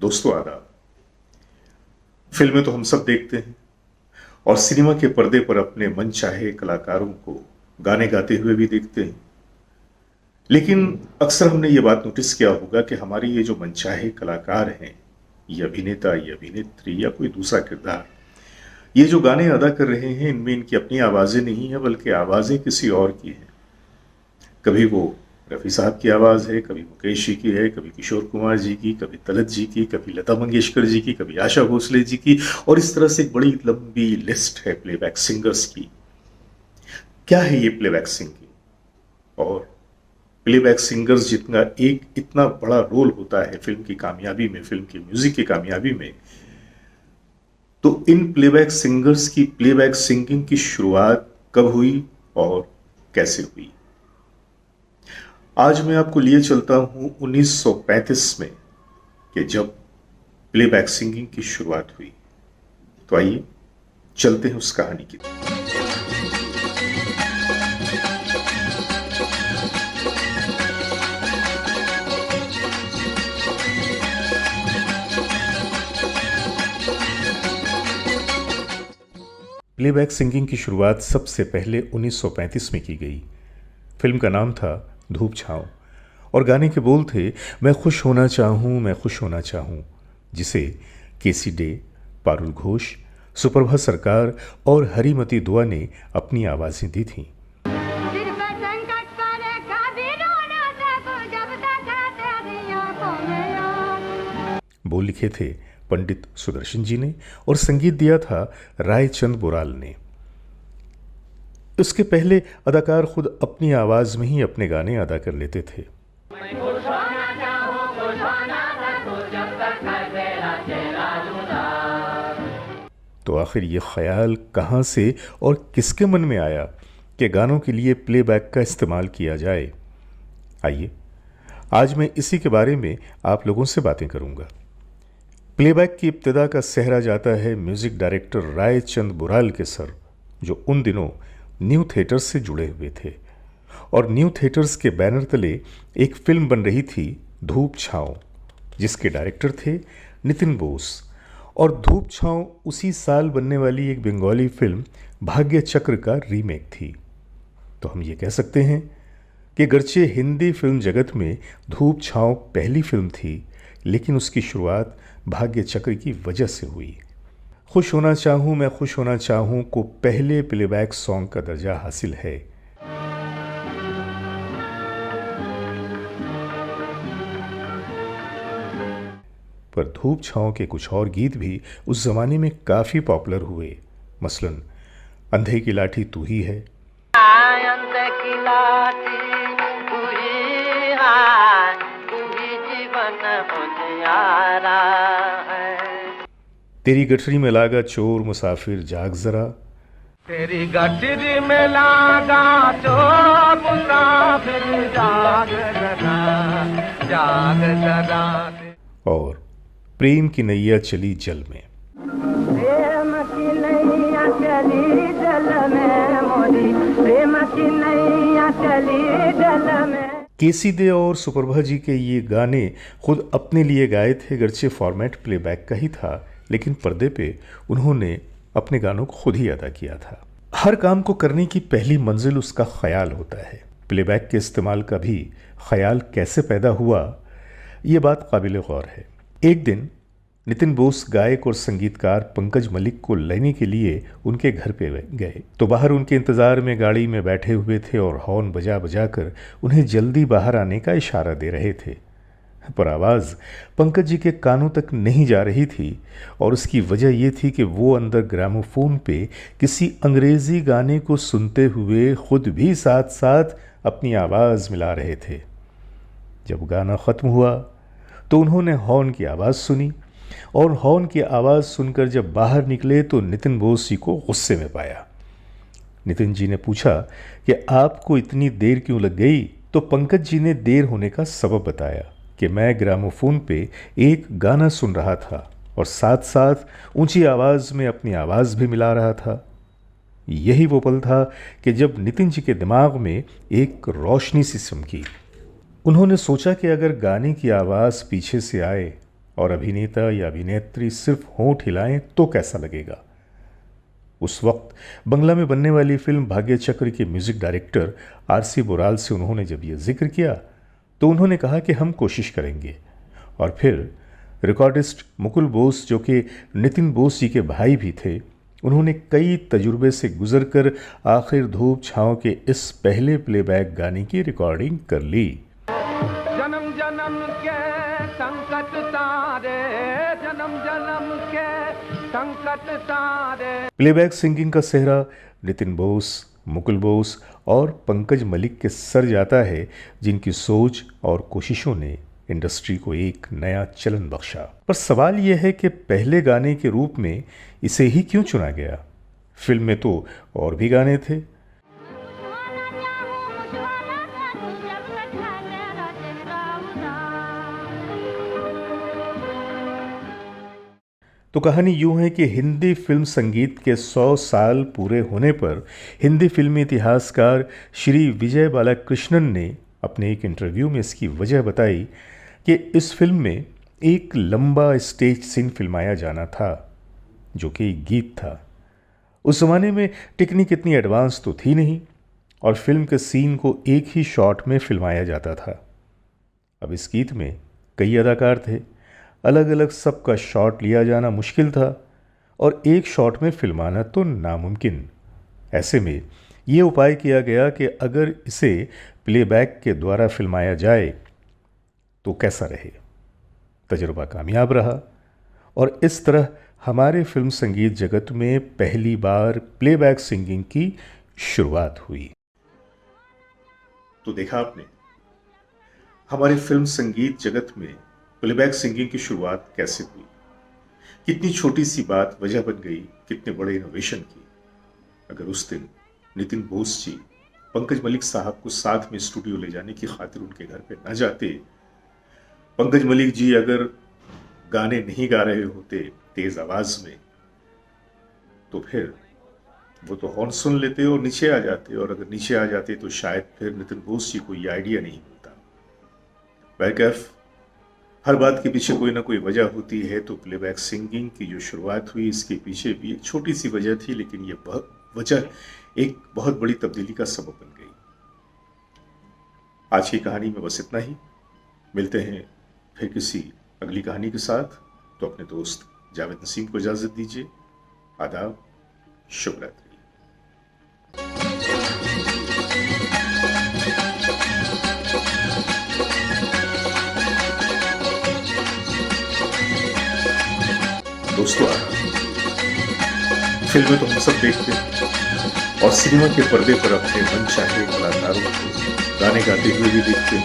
दोस्तों आदाब। फिल्में तो हम सब देखते हैं और सिनेमा के पर्दे पर अपने मनचाहे कलाकारों को गाने गाते हुए भी देखते हैं। लेकिन अक्सर हमने ये बात नोटिस किया होगा कि हमारे ये जो मनचाहे कलाकार हैं, ये अभिनेता, ये अभिनेत्री या कोई दूसरा किरदार, ये जो गाने अदा कर रहे हैं, इनमें इनकी अपनी आवाजें नहीं है बल्कि आवाजें किसी और की हैं। कभी वो रफ़ी साहब की आवाज़ है, कभी मुकेश जी की है, कभी किशोर कुमार जी की, कभी तलत जी की, कभी लता मंगेशकर जी की, कभी आशा भोसले जी की, और इस तरह से एक बड़ी लंबी लिस्ट है प्लेबैक सिंगर्स की। क्या है ये प्लेबैक सिंगिंग? और प्लेबैक सिंगर्स जितना एक इतना बड़ा रोल होता है फिल्म की कामयाबी में, फिल्म की म्यूजिक की कामयाबी में, तो इन प्लेबैक सिंगर्स की प्लेबैक सिंगिंग की शुरुआत कब हुई और कैसे हुई? आज मैं आपको लिए चलता हूं 1935 में, कि जब प्लेबैक सिंगिंग की शुरुआत हुई। तो आइए चलते हैं उस कहानी की तरफ। प्लेबैक सिंगिंग की शुरुआत सबसे पहले 1935 में की गई। फिल्म का नाम था धूप छाँव और गाने के बोल थे, मैं खुश होना चाहूँ, मैं खुश होना चाहूँ, जिसे केसी डे, पारुल घोष, सुप्रभा सरकार और हरिमती दुआ ने अपनी आवाज़ें दी थीं। बोल लिखे थे पंडित सुदर्शन जी ने और संगीत दिया था रायचंद बुराल ने। उसके पहले अदाकार खुद अपनी आवाज में ही अपने गाने अदा कर लेते थे। तो आखिर ये ख्याल कहां से और किसके मन में आया कि गानों के लिए प्लेबैक का इस्तेमाल किया जाए? आइए आज मैं इसी के बारे में आप लोगों से बातें करूंगा। प्लेबैक की इब्तिदा का सेहरा जाता है म्यूजिक डायरेक्टर रायचंद बुराल के सर, जो उन दिनों न्यू थिएटर्स से जुड़े हुए थे और न्यू थिएटर्स के बैनर तले एक फिल्म बन रही थी धूप छाँव, जिसके डायरेक्टर थे नितिन बोस। और धूप छाँव उसी साल बनने वाली एक बंगाली फिल्म भाग्य चक्र का रीमेक थी। तो हम ये कह सकते हैं कि गर्चे हिंदी फिल्म जगत में धूप छाँव पहली फिल्म थी, लेकिन उसकी शुरुआत भाग्य चक्र की वजह से हुई। खुश होना चाहूँ, मैं खुश होना चाहूँ को पहले प्लेबैक सॉन्ग का दर्जा हासिल है। पर धूप छाँव के कुछ और गीत भी उस जमाने में काफी पॉपुलर हुए। मसलन अंधे की लाठी तू ही है, अंधे की लाठी तू ही है, तू ही जीवन उजियारा है, तेरी गठरी में लागा चोर मुसाफिर जाग जरा, तेरी गठरी में लागा चोर मुसाफिर जाग जरा, जाग जरा। और प्रेम की नैया चली जल में। प्रेम की नैया चली जल में मोरी, प्रेम की नैया चली जल में। केसी दे और सुप्रभा जी के ये गाने खुद अपने लिए गाए थे, गर्चे फॉर्मेट प्लेबैक का ही था, लेकिन पर्दे पे उन्होंने अपने गानों को खुद ही अदा किया था। हर काम को करने की पहली मंजिल उसका ख्याल होता है। प्लेबैक के इस्तेमाल का भी ख्याल कैसे पैदा हुआ, ये बात काबिल गौर है। एक दिन नितिन बोस गायक और संगीतकार पंकज मलिक को लेने के लिए उनके घर पे गए, तो बाहर उनके इंतजार में गाड़ी में बैठे हुए थे और हॉर्न बजा बजा कर उन्हें जल्दी बाहर आने का इशारा दे रहे थे। पर आवाज़ पंकज जी के कानों तक नहीं जा रही थी, और उसकी वजह यह थी कि वो अंदर ग्रामोफोन पे किसी अंग्रेजी गाने को सुनते हुए खुद भी साथ साथ अपनी आवाज़ मिला रहे थे। जब गाना ख़त्म हुआ तो उन्होंने हॉर्न की आवाज़ सुनी, और हॉर्न की आवाज़ सुनकर जब बाहर निकले तो नितिन बोस जी को गुस्से में पाया। नितिन जी ने पूछा कि आपको इतनी देर क्यों लग गई? तो पंकज जी ने देर होने का सबब बताया कि मैं ग्रामोफोन पे एक गाना सुन रहा था और साथ साथ ऊंची आवाज़ में अपनी आवाज़ भी मिला रहा था। यही वो पल था कि जब नितिन जी के दिमाग में एक रोशनी सी चमकी। उन्होंने सोचा कि अगर गाने की आवाज़ पीछे से आए और अभिनेता या अभिनेत्री सिर्फ होंठ हिलाएं तो कैसा लगेगा। उस वक्त बंगला में बनने वाली फिल्म भाग्य चक्र के म्यूजिक डायरेक्टर आरसी बोराल से उन्होंने जब यह जिक्र किया तो उन्होंने कहा कि हम कोशिश करेंगे। और फिर रिकॉर्डिस्ट मुकुल बोस, जो कि नितिन बोस जी के भाई भी थे, उन्होंने कई तजुर्बे से गुजरकर आखिर धूप छांव के इस पहले प्लेबैक गाने की रिकॉर्डिंग कर ली। जन्म जन्म के संकट तारे, जन्म जन्म के संकट तारे। प्लेबैक सिंगिंग का सेहरा नितिन बोस, मुकुल बोस और पंकज मलिक के सर जाता है, जिनकी सोच और कोशिशों ने इंडस्ट्री को एक नया चलन बख्शा। पर सवाल यह है कि पहले गाने के रूप में इसे ही क्यों चुना गया? फिल्म में तो और भी गाने थे। तो कहानी यूं है कि हिंदी फिल्म संगीत के 100 साल पूरे होने पर हिंदी फिल्मी इतिहासकार श्री विजय बालाकृष्णन ने अपने एक इंटरव्यू में इसकी वजह बताई कि इस फिल्म में एक लंबा स्टेज सीन फिल्माया जाना था, जो कि एक गीत था। उस ज़माने में टेक्निक इतनी एडवांस तो थी नहीं और फिल्म के सीन को एक ही शॉट में फिल्माया जाता था। अब इस गीत में कई अदाकार थे, अलग अलग सबका शॉट लिया जाना मुश्किल था और एक शॉट में फिल्माना तो नामुमकिन। ऐसे में ये उपाय किया गया कि अगर इसे प्लेबैक के द्वारा फिल्माया जाए तो कैसा रहे। तजुर्बा कामयाब रहा और इस तरह हमारे फिल्म संगीत जगत में पहली बार प्लेबैक सिंगिंग की शुरुआत हुई। तो देखा आपने हमारे फिल्म संगीत जगत में प्लेबैक सिंगिंग की शुरुआत कैसे हुई। कितनी छोटी सी बात वजह बन गई कितने बड़े इनोवेशन की। अगर उस दिन नितिन बोस जी पंकज मलिक साहब को साथ में स्टूडियो ले जाने की खातिर उनके घर पे न जाते, पंकज मलिक जी अगर गाने नहीं गा रहे होते तेज आवाज में, तो फिर वो तो हॉर्न सुन लेते और नीचे आ जाते, और अगर नीचे आ जाते तो शायद फिर नितिन बोस जी को ये आइडिया नहीं मिलता। बैकएफ हर बात के पीछे कोई ना कोई वजह होती है, तो प्लेबैक सिंगिंग की जो शुरुआत हुई इसके पीछे भी एक छोटी सी वजह थी, लेकिन ये वजह एक बहुत बड़ी तब्दीली का सबब बन गई। आज की कहानी में बस इतना ही। मिलते हैं फिर किसी अगली कहानी के साथ। तो अपने दोस्त जावेद नसीम को इजाजत दीजिए। आदाब, शुभ रात्रि। दोस्तों, फिल्में तो हम सब देखते हैं और सिनेमा के पर्दे पर अपने मन चाहे कलाकारों को गाने गाते हुए भी देखते हैं।